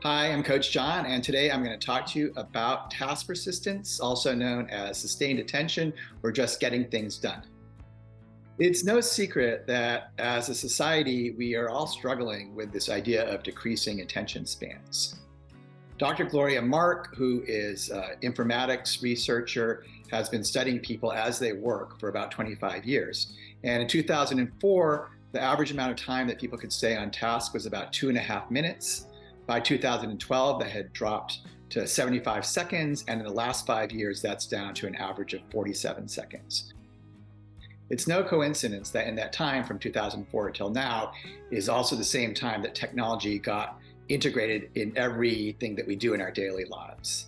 Hi, I'm Coach John, and today I'm going to talk to you about task persistence, also known as sustained attention or just getting things done. It's no secret that as a society, we are all struggling with this idea of decreasing attention spans. Dr. Gloria Mark, who is an informatics researcher, has been studying people as they work for about 25 years. And in 2004, the average amount of time that people could stay on task was about 2.5 minutes. By 2012, that had dropped to 75 seconds. And in the last 5 years, that's down to an average of 47 seconds. It's no coincidence that in that time from 2004 till now is also the same time that technology got integrated in everything that we do in our daily lives.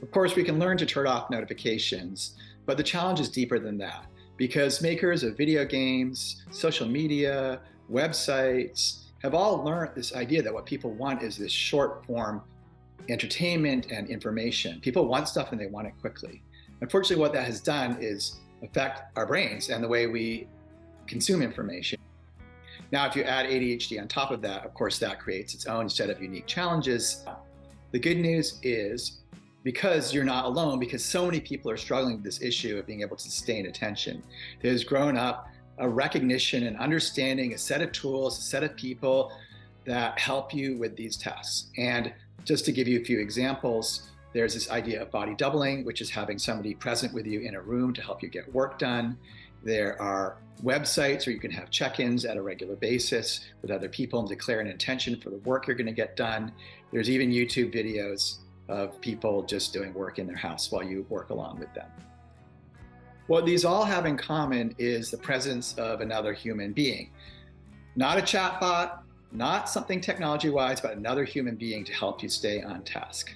Of course, we can learn to turn off notifications, but the challenge is deeper than that because makers of video games, social media, websites have all learned this idea that what people want is this short form entertainment and information. People want stuff and they want it quickly. Unfortunately, what that has done is affect our brains and the way we consume information. Now, if you add ADHD on top of that, of course, that creates its own set of unique challenges. The good news is because you're not alone, because so many people are struggling with this issue of being able to sustain attention, there's grown up a recognition and understanding, a set of tools, a set of people that help you with these tasks. And just to give you a few examples, there's this idea of body doubling, which is having somebody present with you in a room to help you get work done. There are websites where you can have check-ins at a regular basis with other people and declare an intention for the work you're going to get done. There's even YouTube videos of people just doing work in their house while you work along with them. What these all have in common is the presence of another human being. Not a chatbot, not something technology-wise, but another human being to help you stay on task.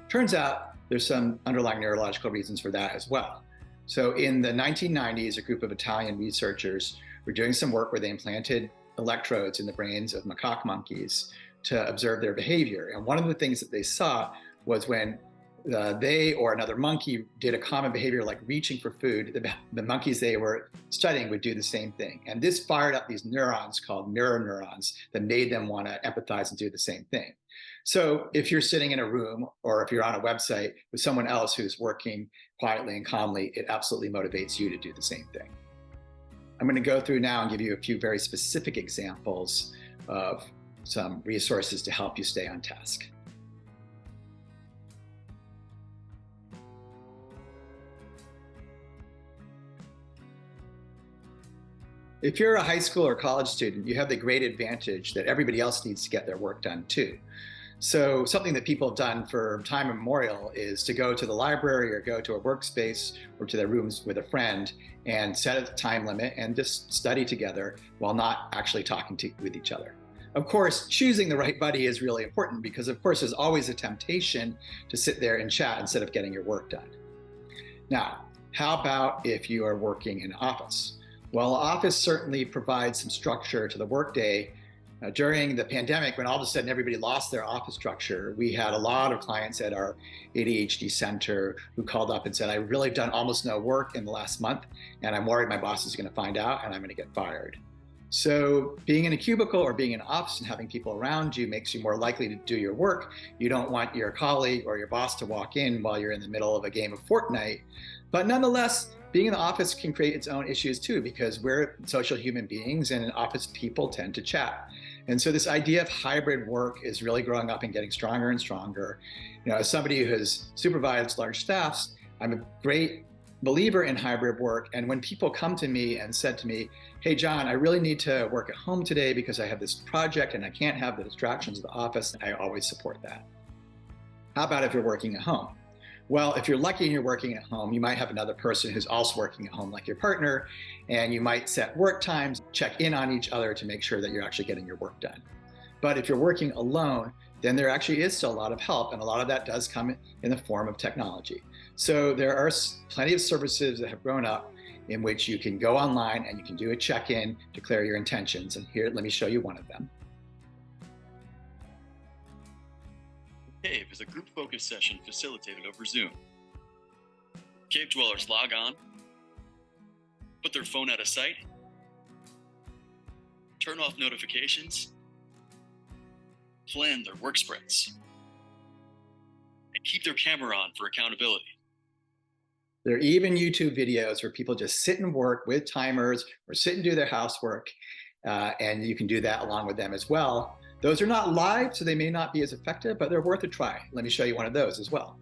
Turns out there's some underlying neurological reasons for that as well. So in the 1990s, a group of Italian researchers were doing some work where they implanted electrodes in the brains of macaque monkeys to observe their behavior. And one of the things that they saw was when they or another monkey did a common behavior like reaching for food, the monkeys they were studying would do the same thing. And this fired up these neurons called mirror neurons that made them want to empathize and do the same thing. So if you're sitting in a room or if you're on a website with someone else who's working quietly and calmly, it absolutely motivates you to do the same thing. I'm going to go through now and give you a few very specific examples of some resources to help you stay on task. If you're a high school or college student, you have the great advantage that everybody else needs to get their work done too. So something that people have done for time immemorial is to go to the library or go to a workspace or to their rooms with a friend and set a time limit and just study together while not actually talking with each other. Of course, choosing the right buddy is really important because, of course, there's always a temptation to sit there and chat instead of getting your work done. Now, how about if you are working in an office? Well, office certainly provides some structure to the workday. During the pandemic, when all of a sudden everybody lost their office structure, we had a lot of clients at our ADHD center who called up and said, I really have done almost no work in the last month, and I'm worried my boss is going to find out and I'm going to get fired. So being in a cubicle or being in an office and having people around you makes you more likely to do your work. You don't want your colleague or your boss to walk in while you're in the middle of a game of Fortnite. But nonetheless, being in the office can create its own issues too, because we're social human beings and in office people tend to chat. And so this idea of hybrid work is really growing up and getting stronger and stronger. As somebody who has supervised large staffs, I'm a great believer in hybrid work. And when people come to me and said to me, hey, John, I really need to work at home today because I have this project and I can't have the distractions of the office, I always support that. How about if you're working at home? Well, if you're lucky and you're working at home, you might have another person who's also working at home, like your partner, and you might set work times, check in on each other to make sure that you're actually getting your work done. But if you're working alone, then there actually is still a lot of help, and a lot of that does come in the form of technology. So there are plenty of services that have grown up in which you can go online and you can do a check-in, declare your intentions, and here, let me show you one of them. Cave is a group focus session facilitated over Zoom. Cave dwellers log on, put their phone out of sight, turn off notifications, plan their work sprints. and keep their camera on for accountability. There are even YouTube videos where people just sit and work with timers or sit and do their housework, and you can do that along with them as well. Those are not live, so they may not be as effective, but they're worth a try. Let me show you one of those as well.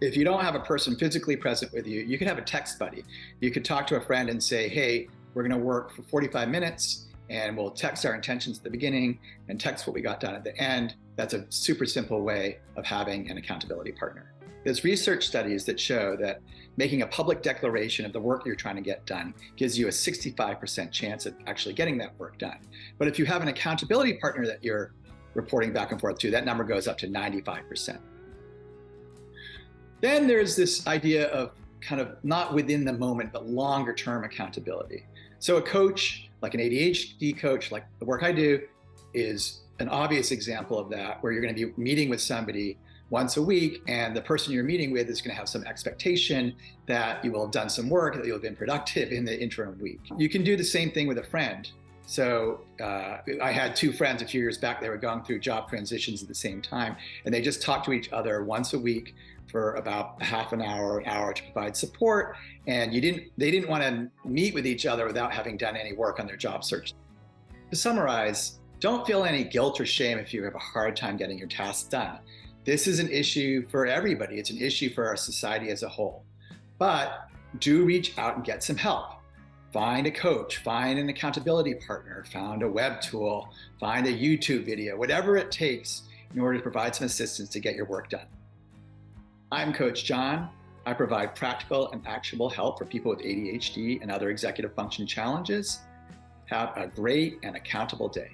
If you don't have a person physically present with you, you can have a text buddy. You could talk to a friend and say, hey, we're going to work for 45 minutes and we'll text our intentions at the beginning and text what we got done at the end. That's a super simple way of having an accountability partner. There's research studies that show that making a public declaration of the work you're trying to get done gives you a 65% chance of actually getting that work done. But if you have an accountability partner that you're reporting back and forth to, that number goes up to 95%. Then there's this idea of kind of not within the moment, but longer term accountability. So a coach, like an ADHD coach, like the work I do, is an obvious example of that, where you're going to be meeting with somebody once a week, and the person you're meeting with is going to have some expectation that you will have done some work, that you'll have been productive in the interim week. You can do the same thing with a friend. So I had two friends a few years back. They were going through job transitions at the same time, and they just talked to each other once a week for about half an hour to provide support. And they didn't want to meet with each other without having done any work on their job search. To summarize, don't feel any guilt or shame if you have a hard time getting your tasks done. This is an issue for everybody. It's an issue for our society as a whole. But do reach out and get some help. Find a coach, find an accountability partner, find a web tool, find a YouTube video, whatever it takes in order to provide some assistance to get your work done. I'm Coach John. I provide practical and actionable help for people with ADHD and other executive function challenges. Have a great and accountable day.